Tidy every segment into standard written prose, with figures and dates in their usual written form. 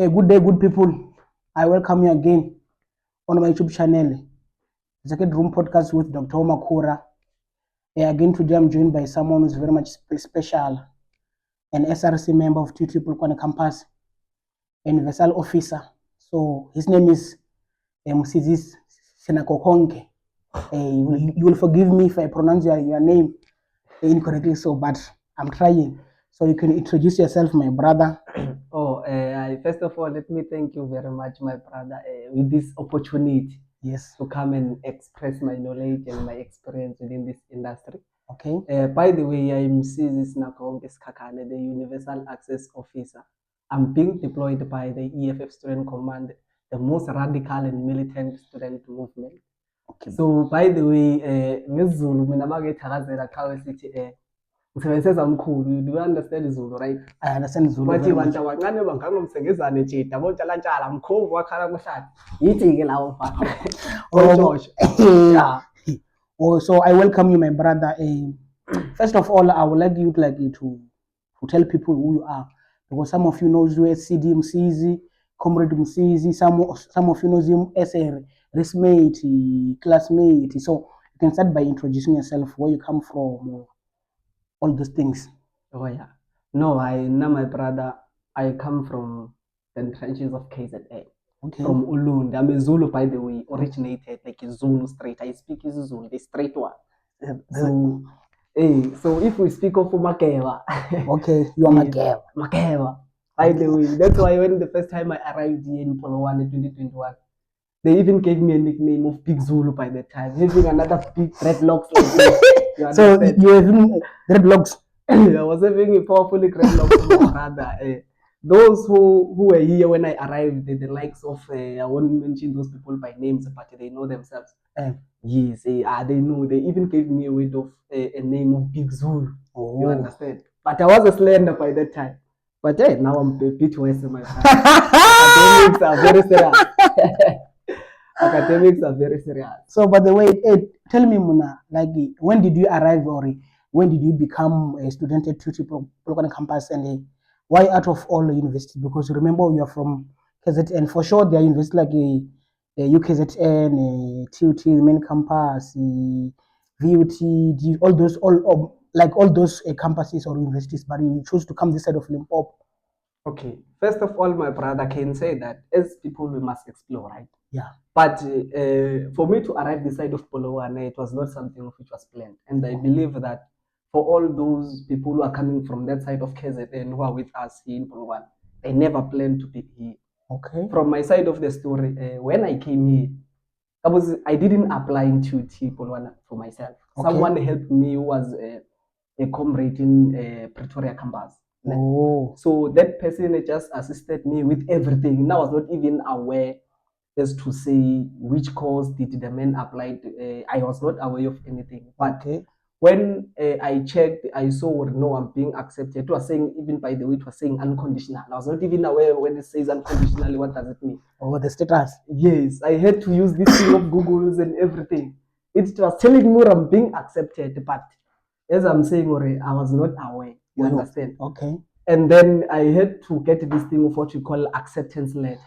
Good day, good people. I welcome you again on my YouTube channel, the Second Room Podcast with Dr. Makhura. Again, today I'm joined by someone who's very much special, an SRC member of Polokwane campus, and Universal Officer. So his name is Msizi. You will forgive me if I pronounce your name incorrectly, but I'm trying. So you can introduce yourself, my brother. First of all, let me thank you very much, my brother, with this opportunity. Yes. To come and express my knowledge and my experience within this industry. Okay. By the way, I'm Msizi Skhakhane, the Universal Access Officer. I'm being deployed by the EFF Student Command, the most radical and militant student movement. Okay. So, by the way, ngesiZulu mina makethakazela qhawe sithi ngisebenzisa mkhulu. Do you understand Zulu, right? I understand Zulu. Bathi bantu abancane bangangomsengezane nje dabontshalantshala mkhovu wakhala kuhlala yithi ke lawo mfana. Yeah. So I welcome you, my brother. First of all, I would like you to tell people who you are, because some of you know you as CD Msizi, Comrade Msizi, some of you know him as a racemate, classmate. So you can start by introducing yourself, where you come from, all those things. Oh yeah. No, I know my brother. I come from the trenches of KZN. Okay. From Ulundi. I'm a Zulu, by the way, originated like a Zulu straight. I speak Zulu, the straight one. So if we speak of Makewa. Okay, you are Makewa. Makewa. By the way, that's why when the first time I arrived here in Polokwane in 2021, they even gave me a nickname of Big Zulu by that time, having another big dreadlocks like this. So you were having dreadlocks? I was having a powerful dreadlocks, brother. Those who were here when I arrived, the likes of, I won't mention those people by names, but they know themselves. Yes, they know. They even gave me a word of a name of Big Zulu. Oh. You understand? But I was a slender by that time. But now I'm a bit worse, my friend. Academics are very serious. Academics are very serious. So, by the way, tell me, Muna, like, when did you arrive, or when did you become a student at Polokwane campus, and why out of all the university? Because remember, you are from KZN. For sure, there are universities like UKZN, TUT, main campus, VUT, all those campuses or universities, but you choose to come this side of Limpopo. Okay. First of all, my brother can say that as people, we must explore, right? Yeah. But for me to arrive this side of Polokwane, it was not something which was planned. And I believe that for all those people who are coming from that side of KZN who are with us here in Polokwane, they never planned to be here. Okay. From my side of the story, when I came here, I didn't apply into Polokwane for myself. Okay. Someone helped me who was a comrade in Pretoria campus. Oh. So that person just assisted me with everything. And I was not even aware as to say which course did the man apply to. I was not aware of anything. But okay. When I checked, I saw no, I'm being accepted. It was saying, even by the way, it was saying unconditional. I was not even aware when it says unconditionally, what does it mean? Oh, the status. Yes, I had to use this thing of Googles and everything. It was telling me I'm being accepted, but as I'm saying, I was not aware. You understand? Okay. And then I had to get this thing of what you call acceptance letter.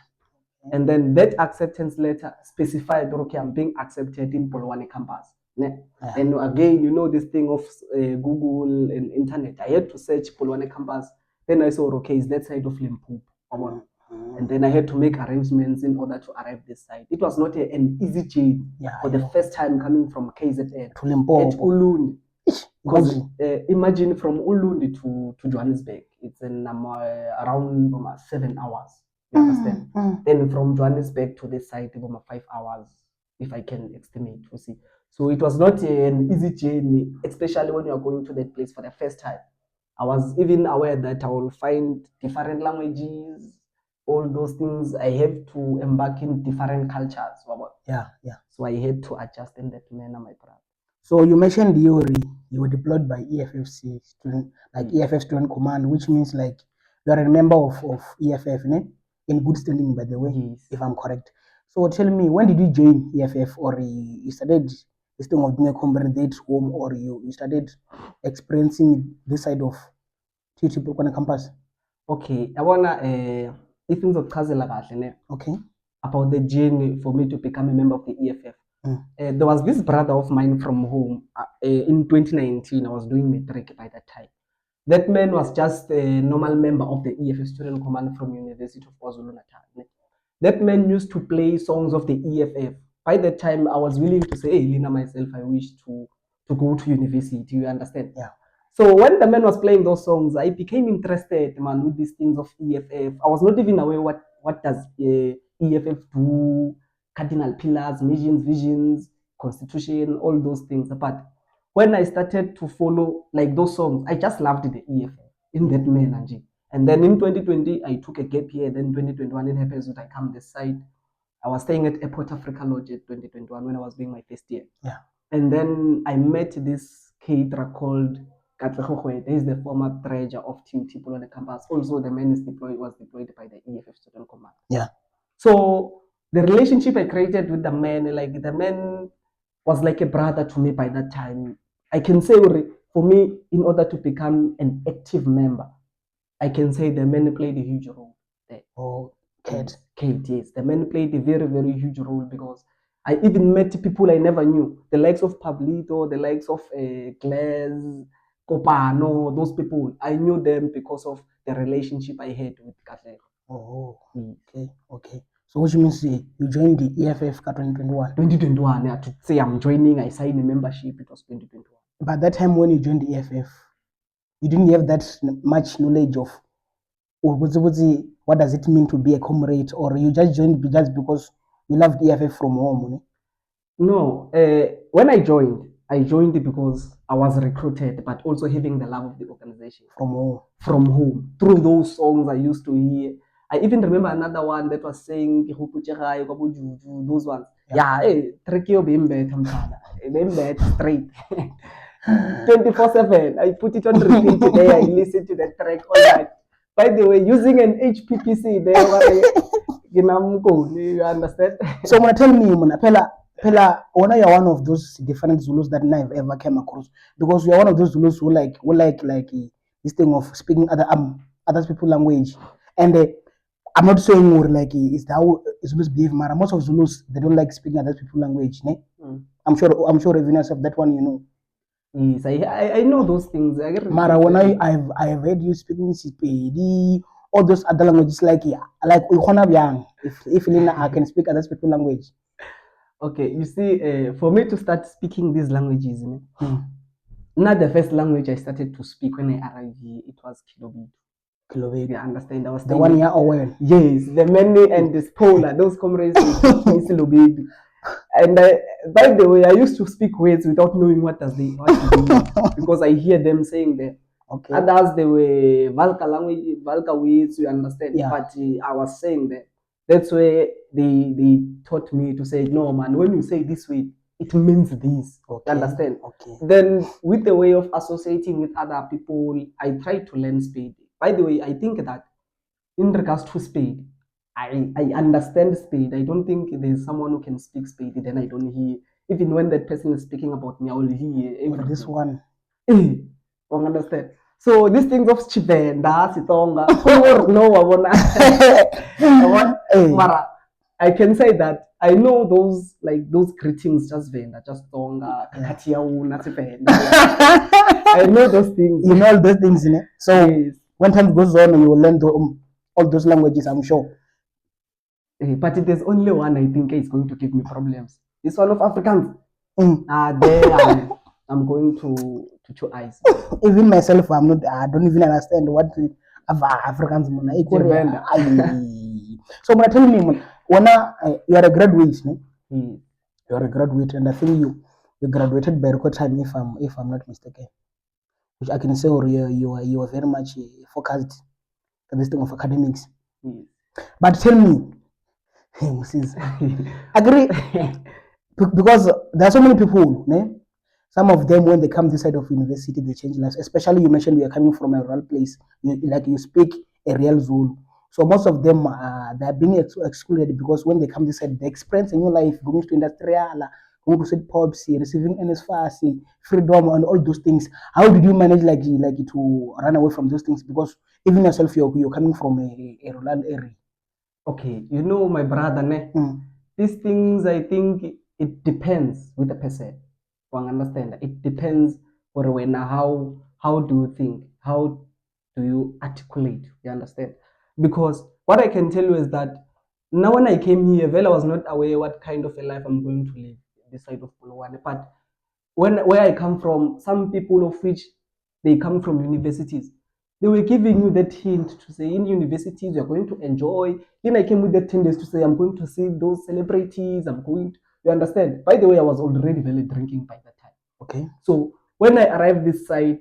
And then that acceptance letter specified, okay, I'm being accepted in Polokwane campus. And again, you know, this thing of Google and internet. I had to search Polokwane campus. Then I saw, okay, it's that side of Limpopo. And then I had to make arrangements in order to arrive this side. It was not an easy journey for the first time coming from KZN to Limpopo. At Ulundi. Because imagine from Ulundi to Johannesburg, it's around 7 hours. You understand? Then from Johannesburg to this side, 5 hours, if I can estimate. You see, so it was not an easy journey, especially when you are going to that place for the first time. I was even aware that I will find different languages, all those things. I have to embark in different cultures. Yeah. So I had to adjust in that manner, my brother. So you mentioned you were deployed by EFFC student, like EFF Student Command, which means like you are a member of EFF, in good standing, by the way, yes. If I'm correct. So tell me, when did you join EFF, or you started this thing of being a comrade at home, or you started experiencing this side of Polokwane campus? Okay, I wanna if ngizokuchazela kahle ne, Okay. about the journey for me to become a member of the EFF. There was this brother of mine from home. In 2019, I was doing matric by that time. That man was just a normal member of the EFF student command from University of KwaZulu-Natal. That man used to play songs of the EFF. By that time, I was willing to say, hey, Lina, myself, I wish to go to university. You understand? Yeah. So when the man was playing those songs, I became interested, man, with these things of EFF. I was not even aware what does EFF do, cardinal pillars, missions, visions, constitution, all those things. But when I started to follow like those songs, I just loved the EFF in that man, Angie. And then in 2020, I took a gap year. Then 2021, it happens that I come this side. I was staying at Airport Africa Lodge at 2021 when I was doing my first year. Yeah. And then I met this caterer called Katlehokwe. He is the former treasurer of Team People on the campus. Also, the man was deployed by the EFF Student Command. Yeah. So the relationship I created with the man, like the man was like a brother to me by that time. I can say for me, in order to become an active member, I can say the man played a huge role there. Oh, Kate. Yes. The man played a very, very huge role because I even met people I never knew. The likes of Pablito, the likes of Glass, Copano, those people. I knew them because of the relationship I had with Katlego. Oh, okay, okay. So which means you joined the EFF 2021? 2021, yeah, to say I'm joining, I signed a membership, it was 2021. But that time when you joined the EFF, you didn't have that much knowledge of what does it mean to be a comrade, or you just joined just because you loved EFF from home? No, when I joined because I was recruited, but also having the love of the organization. From home. Through those songs I used to hear. I even remember another one that was saying, those ones. Yeah, hey, tricky being straight. 24/7. I put it on repeat today. I listen to the track all night. By the way, using an HPPC, you understand? So, tell me, Pela, you're one of those different Zulus that I've ever came across, because you're one of those Zulus who like this thing of speaking other people's language, and I'm not saying more like is how Zulus behave. Mara, most of Zulus they don't like speaking other people's language. Ne? I'm sure Revinas of that one, you know. Yes, I know those things. Mara, when I've heard you speaking Sipedi, all those other languages like if Lina I can speak other people's language. Okay, you see, for me to start speaking these languages, not the first language I started to speak when I arrived here, it was Kilobidu. You understand? I was the one year aware. Yes, the many and the spoiler, those comrades Kilobidu. And by the way, I used to speak words without knowing what they mean because I hear them saying that. Okay. Others they were Valka language, Valka words, you understand? Yeah. But I was saying that. That's where they taught me to say, no man, when you say this way, it means this. Okay. Understand? Okay. Then with the way of associating with other people, I try to learn Spade. By the way, I think that in regards to Spade, I understand Spade. I don't think there's someone who can speak Spade, then I don't hear. Even when that person is speaking about me, I will hear everything. This one. Don't understand. So these things of Chivenda, Sitonga, Mara, I can say that I know those greetings, just Venda, just Tonga, Katiauna, I know those things. You know all those things, innit? So yes. When time goes on, you will learn all those languages, I'm sure. But there's only one I think is going to give me problems. This one of Africans. There I'm going to two eyes. Even myself, I don't even understand what Africans mean. So, but tell me, you are a graduate, no? You are a graduate, and I think you graduated by record time, if I'm not mistaken. Which I can say, or you are very much focused on this thing of academics. But tell me, Msizi, agree, because there are so many people, né? Some of them, when they come this side of university, they change lives. Especially you mentioned you are coming from a rural place, you speak a real Zulu. So most of them they are being excluded because when they come this side, they experience a new life, going to industrial, going to sit pubs, receiving NSFAS, freedom, and all those things. How did you manage to run away from those things? Because even yourself, you're coming from a rural area. Okay, you know, my brother, ne? These things, I think it depends with the person. You understand? It depends for when how do you think? How do you articulate? You understand? Because what I can tell you is that now when I came here, well, I was not aware what kind of a life I'm going to live this side of Polokwane. But where I come from, some people of which they come from universities, they were giving you that hint to say in universities you're going to enjoy. Then I came with that tendency to say I'm going to see those celebrities. I'm going to, you understand? By the way, I was already very drinking by that time. Okay. So when I arrived this side,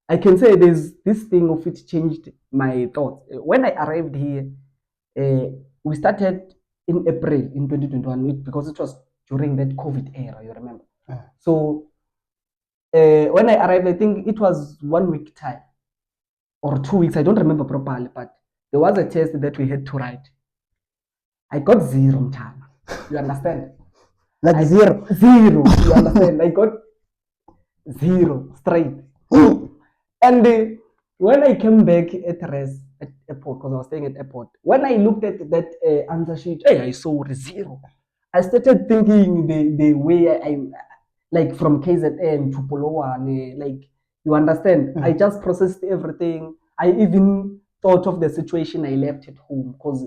I can say there's this thing of it changed my thoughts. When I arrived here, we started in April in 2021 because it was during that COVID era, you remember? So when I arrived, I think it was 1 week time or 2 weeks. I don't remember properly, but there was a test that we had to write. I got 0 time. You understand? Like zero. Zero. You understand? I got 0 straight. And when I came back at rest at airport, because I was staying at airport, when I looked at that answer sheet, hey, I saw 0. I started thinking the way I like from KZN to Polokwane, like you understand. I just processed everything. I even thought of the situation I left at home because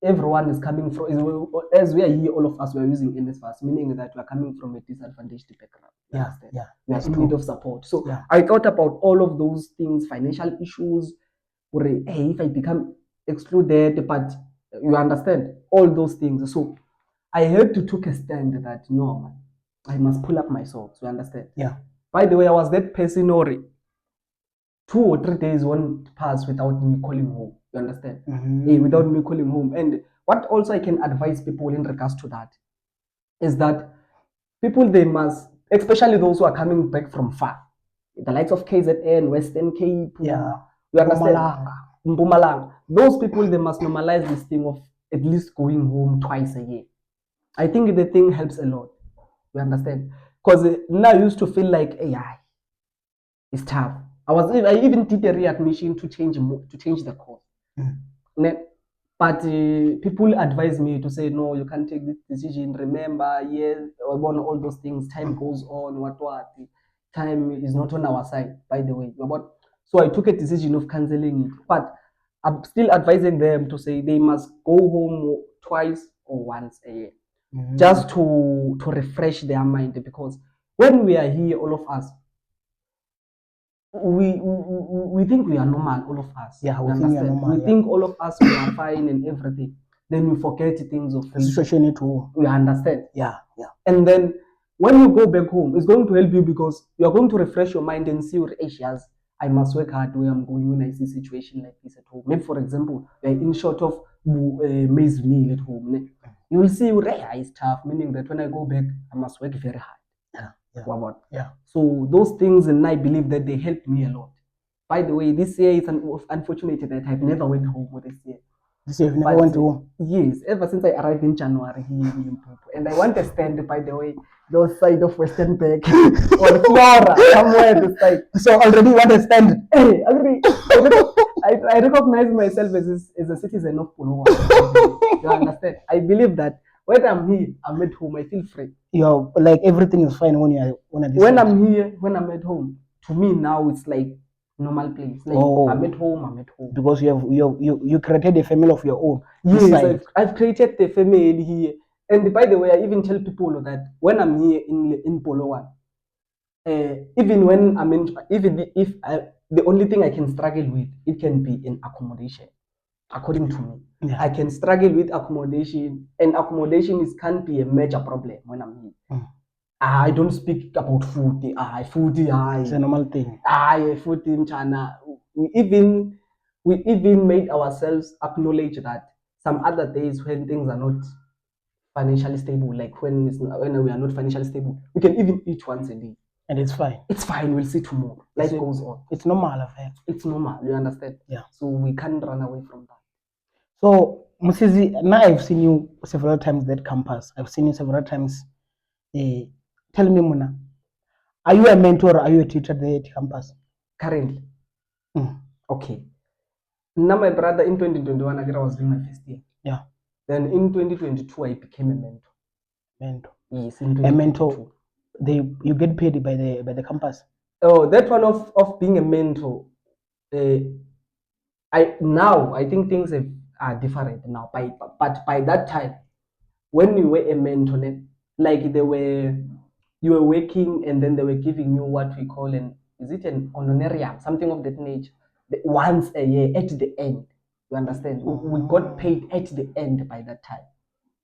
everyone is coming from, as we are here, all of us we are using NSFAS, meaning that we are coming from a disadvantaged background. We are in need of support. So I thought about all of those things, financial issues, or hey, if I become excluded, but you understand all those things. So I had to take a stand that no, I must pull up my socks. You understand? Yeah. By the way, I was that person or 2 or 3 days won't pass without me calling home. You understand? Without me calling home. And what also I can advise people in regards to that is that people, they must, especially those who are coming back from far, the likes of KZN, Western Cape, you understand? Mpumalanga. Those people, they must normalize this thing of at least going home twice a year. I think the thing helps a lot. You understand? Because now I used to feel like, hey, it's tough. I even did a readmission to change the course. But people advise me to say, no, you can't take this decision. Remember, yes, all those things. Time goes on. What? Time is not on our side, by the way. So I took a decision of canceling it. But I'm still advising them to say they must go home twice or once a year, just to refresh their mind. Because when we are here, all of us, we think we are normal, all of us. Yeah, we think we are normal. We think all of us we are fine and everything. Then we forget things of the situation too. We understand. Yeah. And then when you go back home, it's going to help you because you are going to refresh your mind and see your issues. I must work hard where I'm going when I see a situation like this at home. Maybe, for example, you're in short of maize meal at home. You will see your is tough, meaning that when I go back, I must work very hard. Yeah. So those things, and I believe that they helped me a lot. By the way, this year is unfortunate that I've never went home this year. This year you never went home? Yes, ever since I arrived in January here in Limpopo. And I want to stand, by the way, those side of Western Bank or Flora, somewhere this side. So already you want to stand? Hey, already, I recognize myself as a citizen of Polokwane. You understand? I believe that when I'm here, I'm at home, I feel free. You're like everything is fine when I'm here, when I'm at home. To me now it's like normal place. Like I'm at home. Because you created a family of your own. Yes, I've created the family here. And by the way, I even tell people that when I'm here in Polokwane, even if the only thing I can struggle with, it can be in accommodation. According to me, I can struggle with accommodation, and accommodation can't be a major problem when I'm here. I don't speak about food. It's a normal thing. Food in China. We even made ourselves acknowledge that some other days when things are not financially stable, like when we are not financially stable, we can even eat once a day. And it's fine. It's fine. We'll see tomorrow. Life goes on. It's normal affair. It's normal. You understand? Yeah. So we can't run away from that. So Msizi, now I've seen you several times at that campus. I've seen you several times. Tell me, Muna, are you a mentor or are you a teacher there at campus? Currently. Okay. Now my brother in 2021, I was doing my first year. Yeah. Then in 2022, I became a mentor. Mentor. Yes, in A 2022. mentor. You get paid by the campus. Oh, that one of being a mentor. I think things are different now. But by that time, when you were a mentor, like you were working and then they were giving you what we call an honorarium, something of that nature, once a year at the end. You understand? We got paid at the end by that time.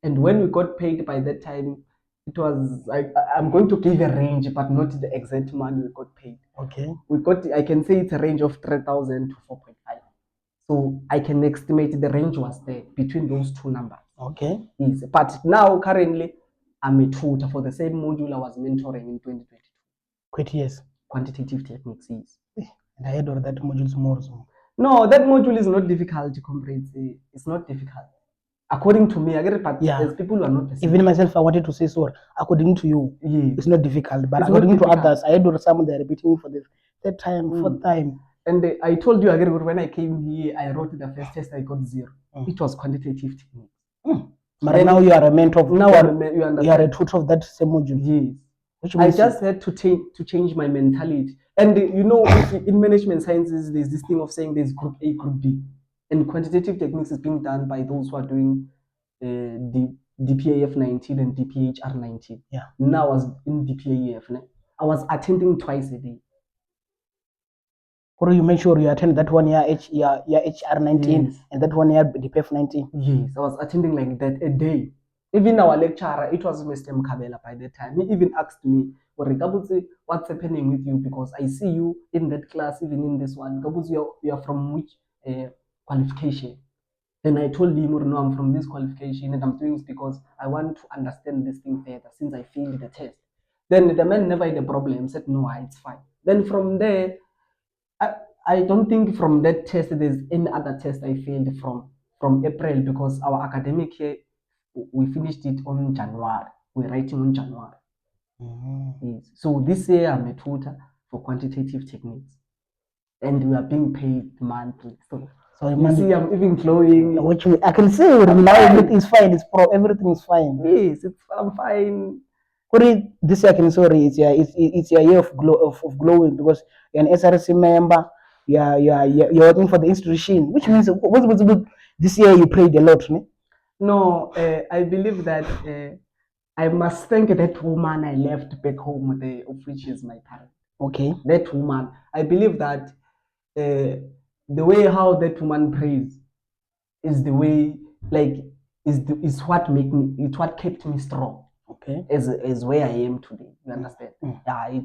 And when we got paid by that time, it was I'm going to give a range, but not the exact money we got paid. Okay. I can say it's a range of 3,000 to 4.5. So I can estimate the range was there between those two numbers. Okay. Yes. But now currently I'm a tutor for the same module I was mentoring in 2022. Quite yes. Quantitative techniques. Yes. And I heard of that module more. No, that module is not difficult, comrades. It's not difficult. According to me, I get it, but as people who are not listening. Even myself, I wanted to say so. According to you, it's not difficult. But according to others, I heard some they're repeating for the third time, fourth time. And I told you again when I came here, I wrote the first test, I got 0. It was quantitative techniques. But now you are a mentor. Now you are a tutor of that same module. Yes. Which I just had to change my mentality. And in management sciences, there's this thing of saying there's group A, group B. And quantitative techniques is being done by those who are doing the DPAF 19 and DPHR 19. Yeah. Now I was in DPAF. I was attending twice a day. Or you make sure you attend that 1 year HR 19 and that 1 year DPF 19. Yes, I was attending like that a day. Even our lecturer, it was Mr. Mkabela by that time. He even asked me, what's happening with you? Because I see you in that class, even in this one. You are from which qualification? Then I told him, no, I'm from this qualification and I'm doing this because I want to understand this thing further since I failed the test. Then the man never had a problem, said, no, it's fine. Then from there, I don't think from that test there's any other test I failed from April, because our academic year, we finished it on January. We're writing on January. Yes. So this year I'm a tutor for quantitative techniques, and we are being paid monthly. So you see, I'm even glowing. I can see now everything is fine. Everything is fine. Yes, I'm fine. This year, it's your year of glowing, because you're an SRC member. You're working for the institution, which means this year you prayed a lot, ne? No, I believe that I must thank that woman I left back home, of which is my parent. Okay. That woman, I believe that the way how that woman prays is the way, is what kept me strong. Okay. As where I am today. You understand? Yeah.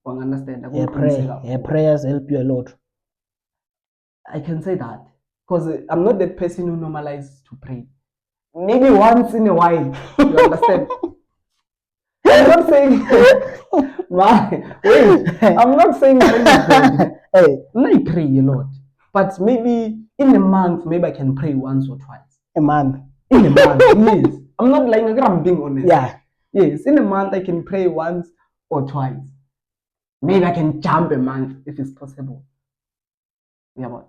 Understand? Your prayers help you a lot. I can say that because I'm not that person who normalizes to pray. Maybe once in a while. You understand? I'm not saying I'm not saying I pray a lot, but maybe in a month, maybe I can pray once or twice. A month. In a month, yes. I'm not lying. I'm being honest. Yeah. Yes, in a month I can pray once or twice. Maybe I can jump a month if it's possible. Yeah, but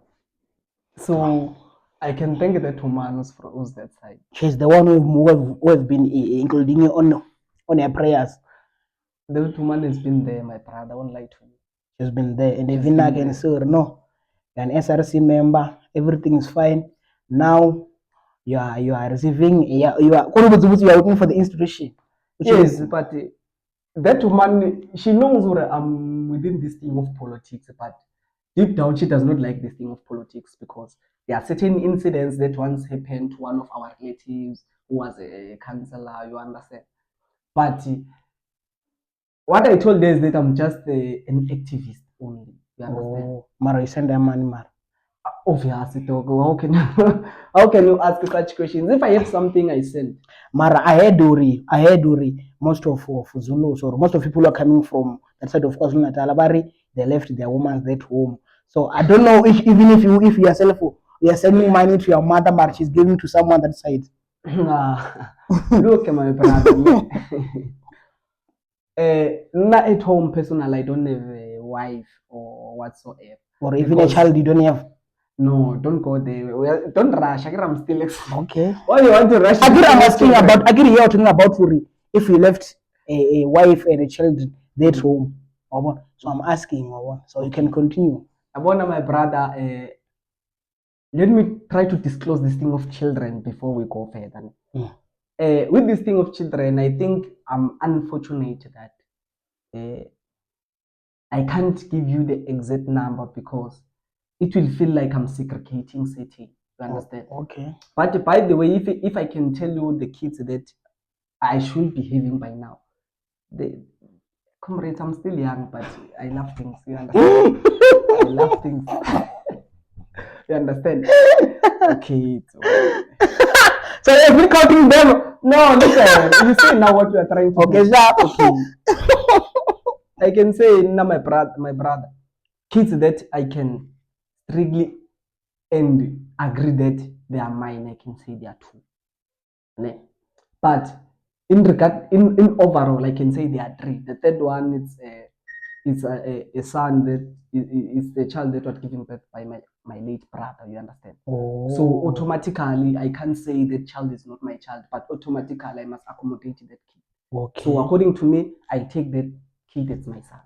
so I can thank the two man who's that side. She's the one who has been including you on her prayers. The two man has been there, my brother. I won't lie to you. She's been there, and even I can say, no, you're an SRC member. Everything is fine. Now you are receiving. You are working for the institution. Yes, but that woman, she knows what I'm within this thing of politics, but deep down she does not like this thing of politics, because there are certain incidents that once happened to one of our relatives who was a councillor, you understand. But what I told her is that I'm just an activist only. You understand? Oh, Mara, you send them money, Mara. Obviously, how can you ask such questions? If I have something, I send. Mara, I heard Uri. Most of Zulus, or most of people who are coming from that side of KwaZulu-Natal, they left their women at home. So I don't know if yourself you are sending money to your mother, but she's giving to someone that side. Look, my brother. Not at home personally, I don't have a wife or whatsoever. Or even a child you don't have. No, don't go there. Don't rush. I'm still Okay. Why you want to rush? Agri, I'm asking about Agri here talking about Furi. If you left a wife and a child there at home. So I'm asking, so you can continue. About my brother, let me try to disclose this thing of children before we go further. With this thing of children, I think I'm unfortunate that I can't give you the exact number because it will feel like I'm segregating city. You understand? Okay. But by the way, if I can tell you the kids that I should be having by now, comrades, I'm still young, but I love things. You understand? I love things. You understand? Okay. So if we're counting them, no, listen. You say now what we are trying to do. Okay. I can say now my brother, kids that I can strictly and agree that they are mine. I can say they are two. But in overall, I can say there are three. The third one is a son that is the child that was given birth by my late brother. You understand? Oh. So automatically, I can't say that child is not my child, but automatically I must accommodate that kid. Okay. So according to me, I take that kid as my son.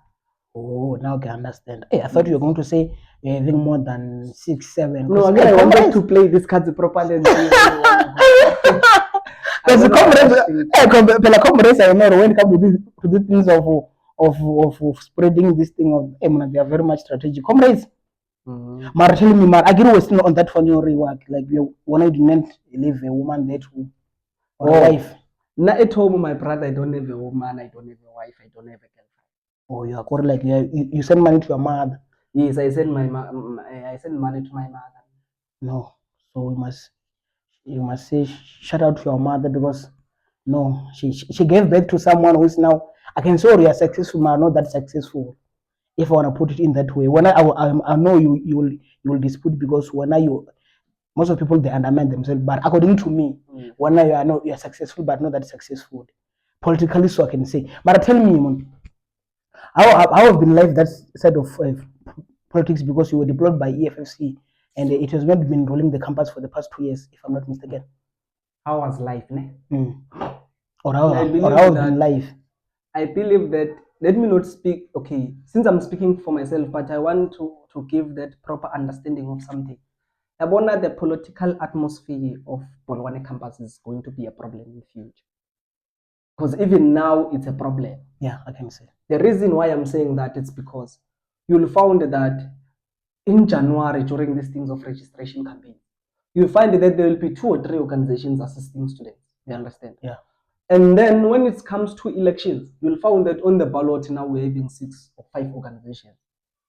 Oh, now I can understand. Hey, I thought you were going to say anything more than 6, 7. No, again, I wanted to play this card properly. Because the comrades I know when it comes to these things of spreading this thing of they are very much strategic. Comrades, Mara tell me, Mara, Agiri was still on that funny work. Like when I didn't leave a woman there too, or a wife. Now at home, my brother, I don't have a woman, I don't have a wife, I don't have a girlfriend. Oh, you are correct. Like you send money to your mother. Yes, I send money to my mother. No, so you must say shout out to your mother because no, she gave birth to someone who is now, I can say you are successful, but not that successful. If I want to put it in that way, when I know you will dispute because when most of people they undermine themselves, but according to me, when you are successful but not that successful, politically, so I can say. But tell me, how have been life that side of politics because you were deployed by EFFC and it has not been rolling the campus for the past 2 years, if I'm not mistaken. How was life, ne? Or how has been life? I believe that, let me not speak, okay, since I'm speaking for myself, but I want to give that proper understanding of something. I wonder the political atmosphere of Polokwane campus is going to be a problem in the future. Because even now, it's a problem. Yeah, I can say. The reason why I'm saying that is because you'll find that in January, during these things of registration campaign, you'll find that there will be 2 or 3 organizations assisting students. You understand? Yeah. And then when it comes to elections, you'll find that on the ballot now we're having 6 or 5 organizations.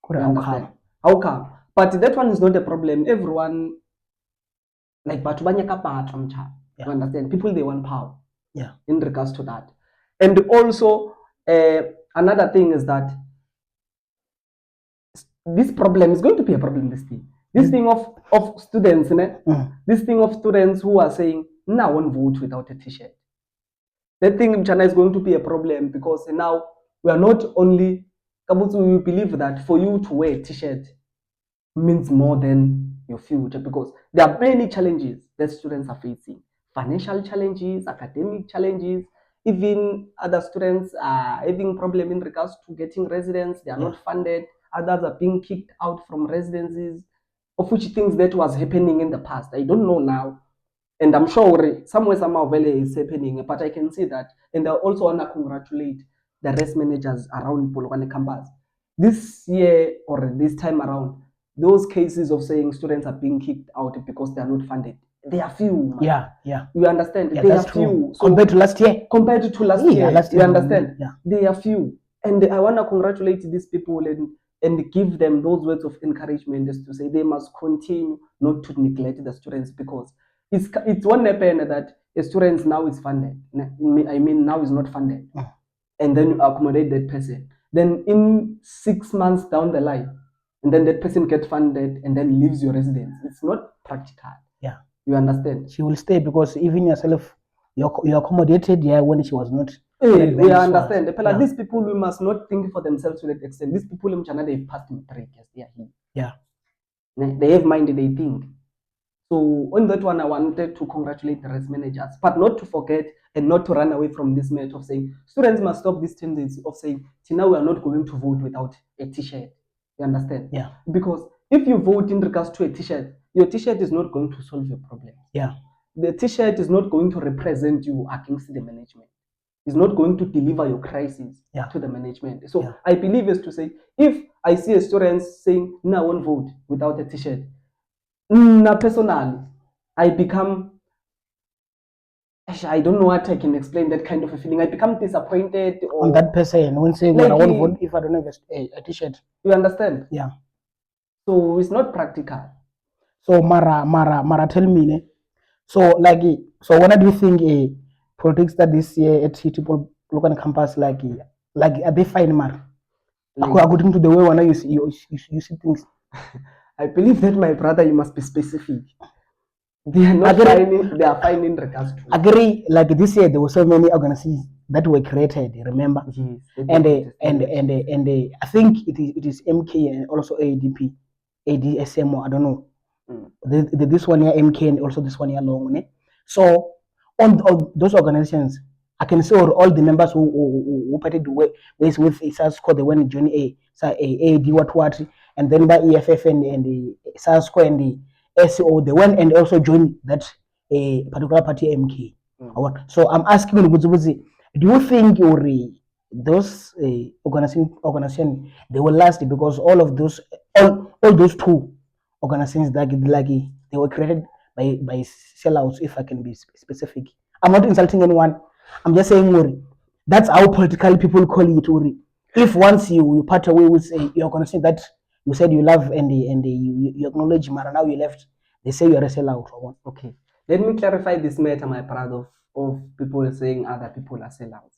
You understand? How come? But that one is not a problem. Everyone, like you understand? People, they want power. Yeah. In regards to that. And also, another thing is that this problem is going to be a problem this thing. This thing of students, this thing of students who are saying, no, I won't vote without a t-shirt. That thing in China is going to be a problem because now we are not only, we believe that for you to wear a t-shirt means more than your future because there are many challenges that students are facing. Financial challenges, academic challenges, even other students are having problem in regards to getting residence. They are not funded. Others are being kicked out from residences, of which things that was happening in the past. I don't know now. And I'm sure somewhere, somehow, Valley is happening, but I can see that. And I also want to congratulate the rest managers around Polokwane campus. This year or this time around, those cases of saying students are being kicked out because they are not funded, they are few. Man. Yeah. You understand? Yeah, they are few. So, compared to last year? Compared to last year. You understand? Yeah. They are few. And I want to congratulate these people and give them those words of encouragement just to say they must continue not to neglect the students because it's one happen that a student now is funded. I mean, now is not funded. And then you accommodate that person. Then in 6 months down the line, and then that person gets funded and then leaves your residence. It's not practical. Yeah. You understand? She will stay because even yourself, you accommodated when she was not. We understand. These people, we must not think for themselves to that extent. These people in China, they've passed matric. Yes, they are here. Yeah. They have mind, they think. So on that one, I wanted to congratulate the rest managers, but not to forget and not to run away from this myth of saying students must stop this tendency of saying, now we are not going to vote without a t-shirt. You understand? Yeah. Because if you vote in regards to a t-shirt, your t-shirt is not going to solve your problem. Yeah. The t-shirt is not going to represent you against the management. It's not going to deliver your crisis to the management. So I believe is to say, if I see a student saying, no, I won't vote without a t-shirt, personally, I become, I don't know what I can explain that kind of a feeling. I become disappointed on that person when saying, like, I won't vote if I don't have a t-shirt. You understand? Yeah. So it's not practical. So Mara, tell me, so like, so when do you think politics that this year at people look on campus like are they fine, Mara? Like, according to the way when you see things. I believe that, my brother, you must be specific. They are not fine. They are fine in regards to. Agree. Like this year, there were so many organizations that were created. Remember? Yes. And I think it is MK and also ADP, ADSMO. I don't know. This one year MK and also this one year long. So on those organizations, I can see all the members who parted with SASCO, they went to join AD what, and then by EFF and the SASCO and the SCO, they went and also joined that particular party MK. So I'm asking you, do you think those organizations they will last? Because all of those all those two organizations that they were created by sellouts, if I can be specific. I'm not insulting anyone. I'm just saying that's how political people call it. If once you part away with your organization that you said you love and you acknowledge, Mara, now you left, they say you're a sellout. Okay, let me clarify this matter, my brother, of people saying other people are sellouts.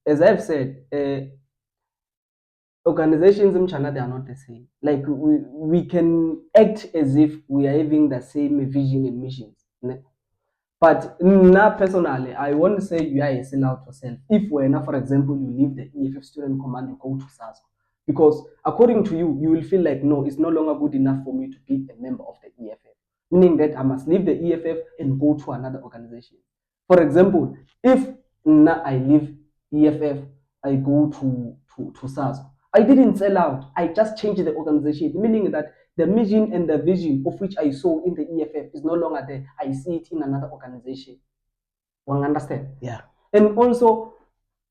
As I've said, organizations in China, they are not the same. Like we can act as if we are having the same vision and missions. But now personally, I want to say you are a sellout yourself. If for example, you leave the EFF student command, you go to SAS. Because according to you, you will feel like, no, it's no longer good enough for me to be a member of the EFF. Meaning that I must leave the EFF and go to another organization. For example, if now I leave EFF, I go to SAS. I didn't sell out. I just changed the organization, meaning that the mission and the vision of which I saw in the EFF is no longer there. I see it in another organization. One understand? Yeah. And also,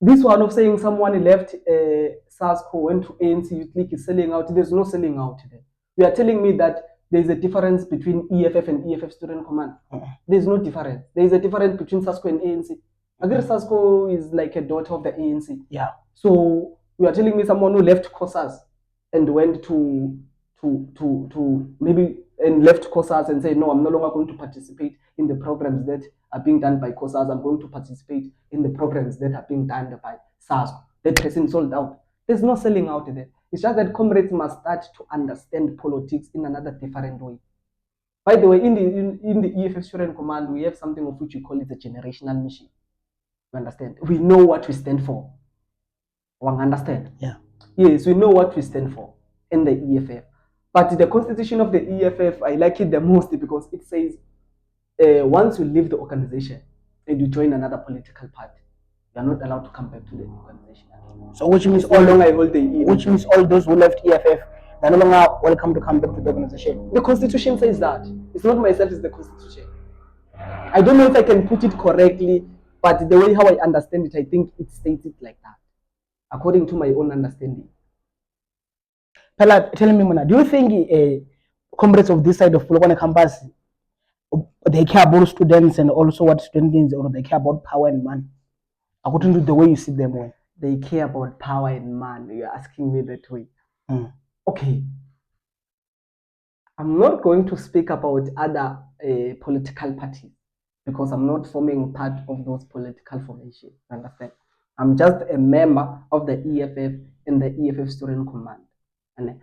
this one of saying someone left SASCO, went to ANC, you think is selling out. There's no selling out there. You are telling me that there's a difference between EFF and EFF Student Command. There's no difference. There's a difference between SASCO and ANC. Agri SASCO is like a daughter of the ANC. Yeah. So you are telling me someone who left COSAS and went to maybe and left COSAS and say, no, I'm no longer going to participate in the programs that are being done by COSAS. I'm going to participate in the programs that are being done by SASCO. That person sold out. There's no selling out there. It's just that comrades must start to understand politics in another different way. By the way, in the EFF Student Command, we have something of which we call it a generational mission. You understand? We know what we stand for. One understand? Yeah. Yes, we know what we stand for in the EFF. But the constitution of the EFF, I like it the most because it says once you leave the organization and you join another political party, you are not allowed to come back to the organization. So which means all those who left EFF, they're no longer welcome to come back to the organization. The constitution says that. It's not myself, it's the constitution. I don't know if I can put it correctly, but the way how I understand it, I think it states it like that, according to my own understanding. Pella, tell me, Mona, do you think comrades of this side of Polokwane campus, they care about students and also what students, or they care about power and money? According to the way you see them, they care about power and money. You're asking me that way. Okay. I'm not going to speak about other political parties because I'm not forming part of those political formations. Understand? I'm just a member of the EFF and the EFF Student Command. And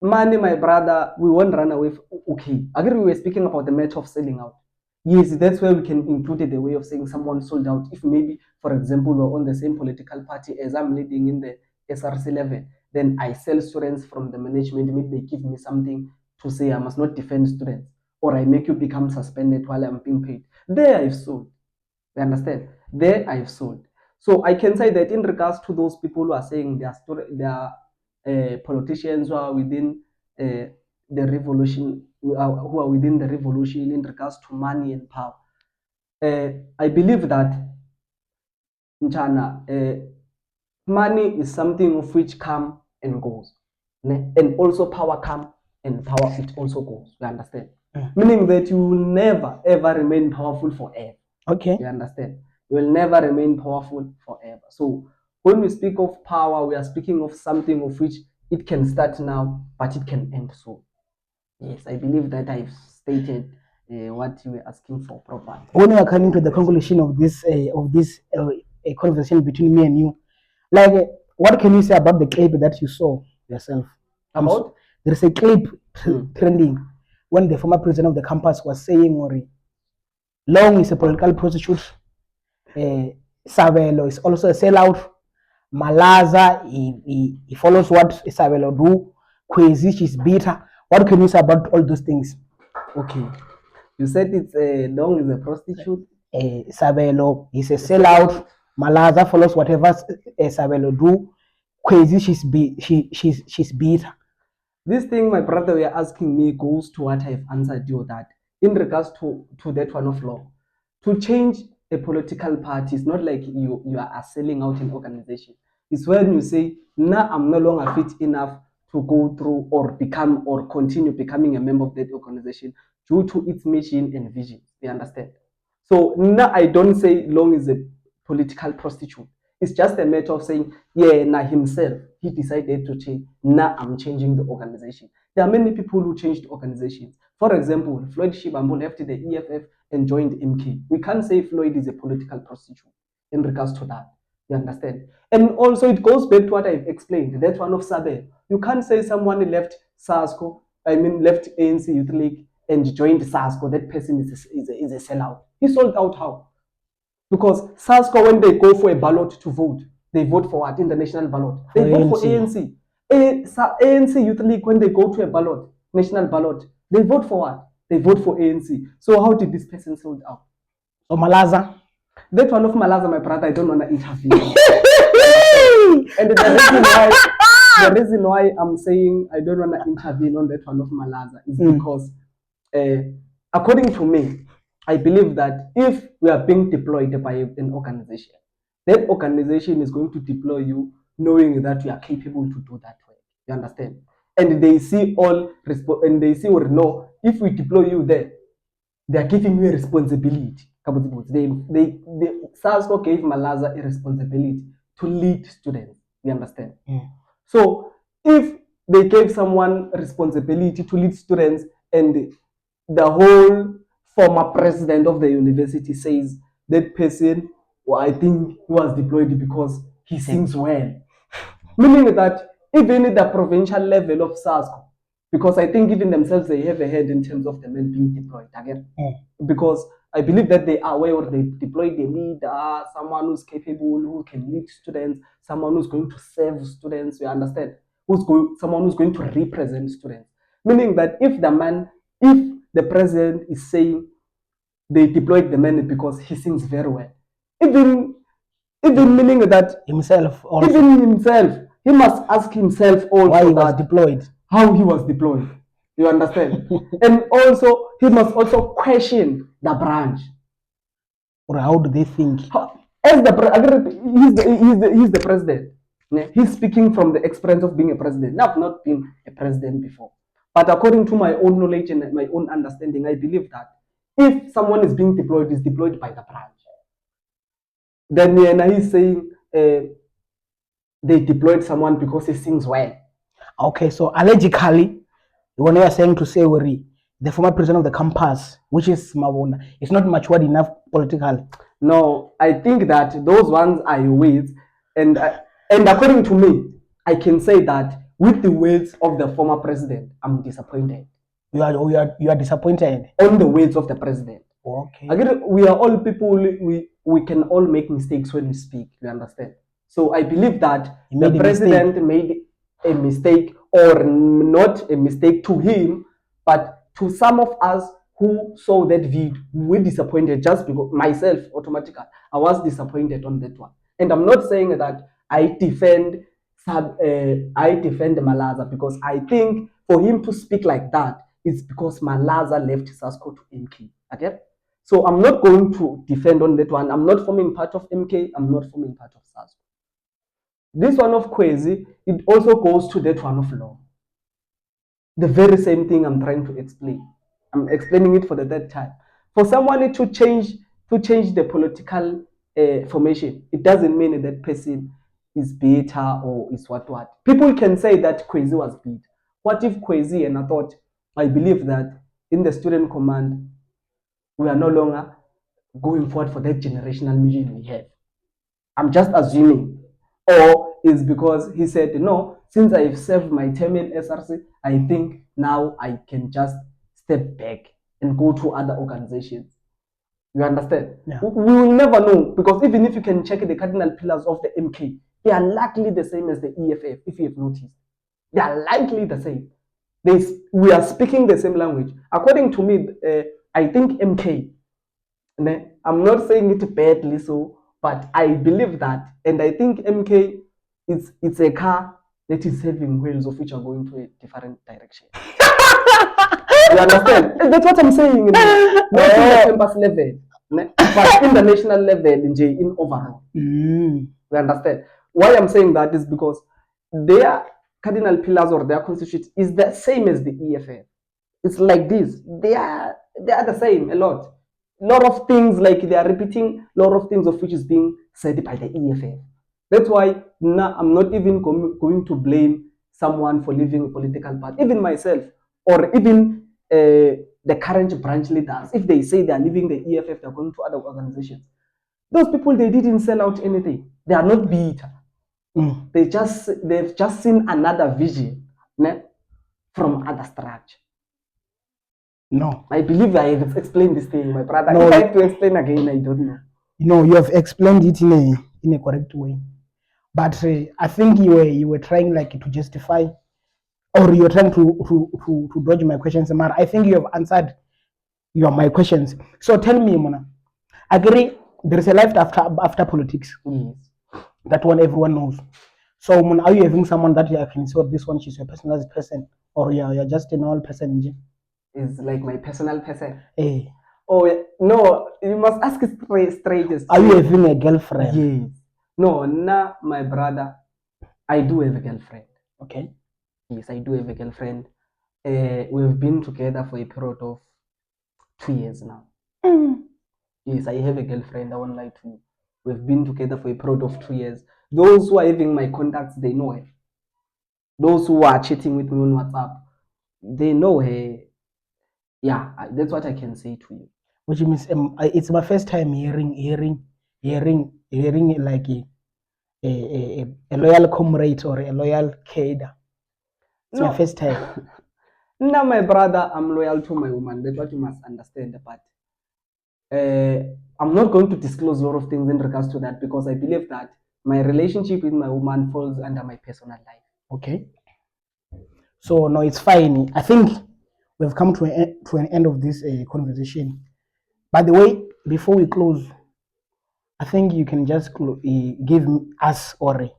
money, my brother, we won't run away. Okay, I agree. We were speaking about the matter of selling out. Yes, that's where we can include the way of saying someone sold out. If maybe, for example, we're on the same political party as I'm leading in the SRC level, then I sell students from the management. Maybe they give me something to say I must not defend students, or I make you become suspended while I'm being paid. There I've sold. You understand? There I've sold. So I can say that in regards to those people who are saying they are politicians who are within the revolution, who are within the revolution in regards to money and power. I believe that money is something of which come and goes, and also power come and power it also goes. You understand? Meaning that you will never ever remain powerful forever. Okay. You understand? You will never remain powerful forever. So when we speak of power, we are speaking of something of which it can start now, but it can end soon. Yes, I believe that I've stated what you were asking for properly. When we are coming to the conclusion of this conversation between me and you, like, what can you say about the clip that you saw yourself? About? There's a clip trending when the former president of the campus was saying, Ori, Long is a political prostitute, Savelo is also a sellout, Malaza, he follows what Savelo do, Kwezi, she's bitter. What can you say about all those things? Okay. You said it's Long is a prostitute. Savelo is a sellout. Malaza follows whatever Savelo do. Kwezi, she's bitter. This thing my brother were asking me goes to what I've answered you, that in regards to that one of Long. To change a political party is not like you are selling out an organization. It's when you say, nah, I'm no longer fit enough to go through or become or continue becoming a member of that organization due to its mission and vision. You understand? So now I don't say Long is a political prostitute. It's just a matter of saying, yeah, now himself, he decided to change. Now I'm changing the organization. There are many people who changed organizations. For example, Floyd Shibambo left the EFF and joined MK. We can't say Floyd is a political prostitute in regards to that. You understand? And also it goes back to what I've explained, that one of Sabe. You can't say someone left left ANC Youth League and joined SASCO. That person is a sellout. He sold out how? Because SASCO, when they go for a ballot to vote, they vote for what? In the national ballot. They vote for ANC. ANC Youth League, when they go to a ballot, national ballot, they vote for what? They vote for ANC. So how did this person sold out? So Malaza? That one of Malaza, my brother, I don't want to intervene. And the reason why I'm saying I don't want to intervene on that one of Malaza is because, according to me, I believe that if we are being deployed by an organization, that organization is going to deploy you knowing that you are capable to do that work. You understand? And they see and they see or know, if we deploy you there, they are giving you a responsibility. SASCO gave Malaza a responsibility to lead students. You understand? So if they gave someone responsibility to lead students and the whole former president of the university says that person, well, I think he was deployed because he sings well. Meaning that even at the provincial level of SASCO, because I think even themselves they have a head in terms of the men being deployed again. Because I believe that they are aware or they deploy the leader, someone who's capable, who can lead students, someone who's going to serve students, you understand? Someone who's going to represent students. Meaning that if the president is saying they deployed the man because he sings very well, even meaning that himself also. Even himself, he must ask himself also why he was deployed. How he was deployed. You understand? And also he must also question the branch. Or how do they think? As he's the president. He's speaking from the experience of being a president. I've not been a president before. But according to my own knowledge and my own understanding, I believe that if someone is being deployed, is deployed by the branch. Then he's saying they deployed someone because he sings well. Okay, so allegedly, when you are saying to say Wari, the former president of the campus, which is Mabunda, is not matured enough politically. No, I think that those ones are words, and according to me, I can say that with the words of the former president, I'm disappointed. You are disappointed on the words of the president. Okay. Again, we are all people. We can all make mistakes when we speak. You understand? So I believe that the president made a mistake, or not a mistake to him, But to some of us who saw that video, we were disappointed just because myself automatically I was disappointed on that one. And I'm not saying that I defend Malaza, because I think for him to speak like that is because Malaza left Sasco to MK. Okay? So I'm not going to defend on that one. I'm not forming part of MK. I'm not forming part of Sasco. This one of Kwezi, it also goes to that one of Law. The very same thing I'm trying to explain. I'm explaining it for the third time. For someone to change the political formation, it doesn't mean that person is better or is what. People can say that Kwezi was beat. What if Kwezi, and I believe that in the student command, we are no longer going forward for that generational mission we have. I'm just assuming. Or is because he said, no, since I've served my term in SRC, I think now I can just step back and go to other organizations. You understand? Yeah. We will never know, because even if you can check the cardinal pillars of the MK, they are likely the same as the EFF, if you have noticed. They are likely the same. We are speaking the same language. According to me, I think MK, I'm not saying it badly so, but I believe that, and I think MK it's a car that is having wheels of which are going to a different direction. You understand? That's what I'm saying. Not in the campus level, but in the national level, in overall. You understand? Why I'm saying that is because their cardinal pillars or their constitution is the same as the EFF. It's like this. They are the same a lot. Lot of things, like they are repeating a lot of things of which is being said by the EFF. That's why now I'm not even going to blame someone for leaving a political party, even myself, or even the current branch leaders. If they say they are leaving the EFF, they're going to other organizations. Those people, they didn't sell out anything. They are not bitter. They've just seen another vision from other structure. No. I believe I have explained this thing, my brother. No, if I have to explain again, I don't know. No, you have explained it in a correct way. But I think you were trying like to justify, or you were trying to dodge my questions, Amara. I think you have answered my questions. So tell me, Mona, agree there is a life after politics. Yes. That one everyone knows. So Mona, are you having someone that you can say, this one she's your personal person, or you're just a normal person? Is like my personal person. Hey. Oh no, you must ask straight. Are you having a girlfriend? Yes. No, my brother. I do have a girlfriend. Okay. Yes, I do have a girlfriend. We've been together for a period of 2 years now. Yes, I have a girlfriend. I won't lie to you. We've been together for a period of 2 years. Those who are having my contacts, they know her. Those who are chatting with me on WhatsApp, they know her. Yeah, that's what I can say to you. Which means it's my first time hearing like a loyal comrade or a loyal cadre. It's my first time. Now, my brother, I'm loyal to my woman. That's what you must understand. But I'm not going to disclose a lot of things in regards to that, because I believe that my relationship with my woman falls under my personal life. Okay. So no, it's fine. I think we've come to an end of this conversation. By the way, before we close, I think you can just give us or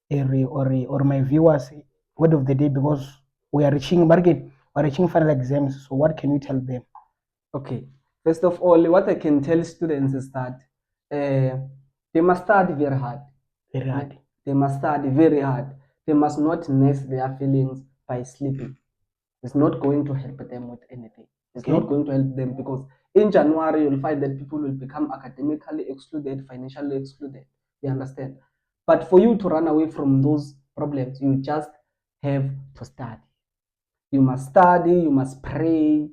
my viewers word of the day, because we are reaching final exams. So what can you tell them? Okay. First of all, what I can tell students is that they must study very hard. Very hard. They must study very hard. They must not nest their feelings by sleeping. It's not going to help them with anything. It's not going to help them, because in January you'll find that people will become academically excluded, financially excluded. You understand? But for you to run away from those problems, you just have to study. You must study, you must pray.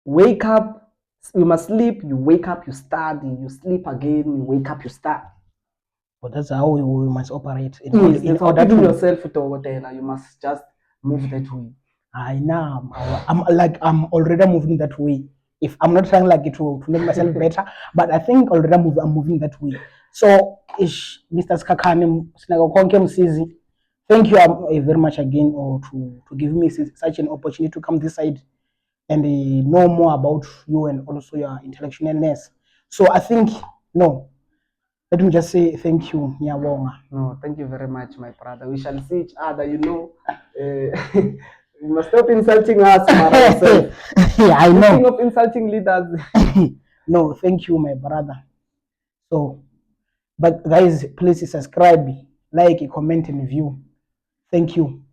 Wake up, you must sleep, you wake up, you study, you sleep again, you wake up, you study. But that's how we must operate. In order to yourself, you must just move that way. I know. I'm already moving that way. If I'm not trying like to make myself better, but I think already I'm moving that way. So, Mr. Skhakhane, Msizi, thank you very much again, or to give me such an opportunity to come this side and know more about you and also your intellectualness. So I think, no, let me just say thank you, Nyawonga. No, thank you very much, my brother. We shall see each other, you know. You must stop insulting us, Mara. Yeah, I know. Speaking of insulting leaders. No, thank you, my brother. So, but guys, please subscribe, like, comment, and view. Thank you.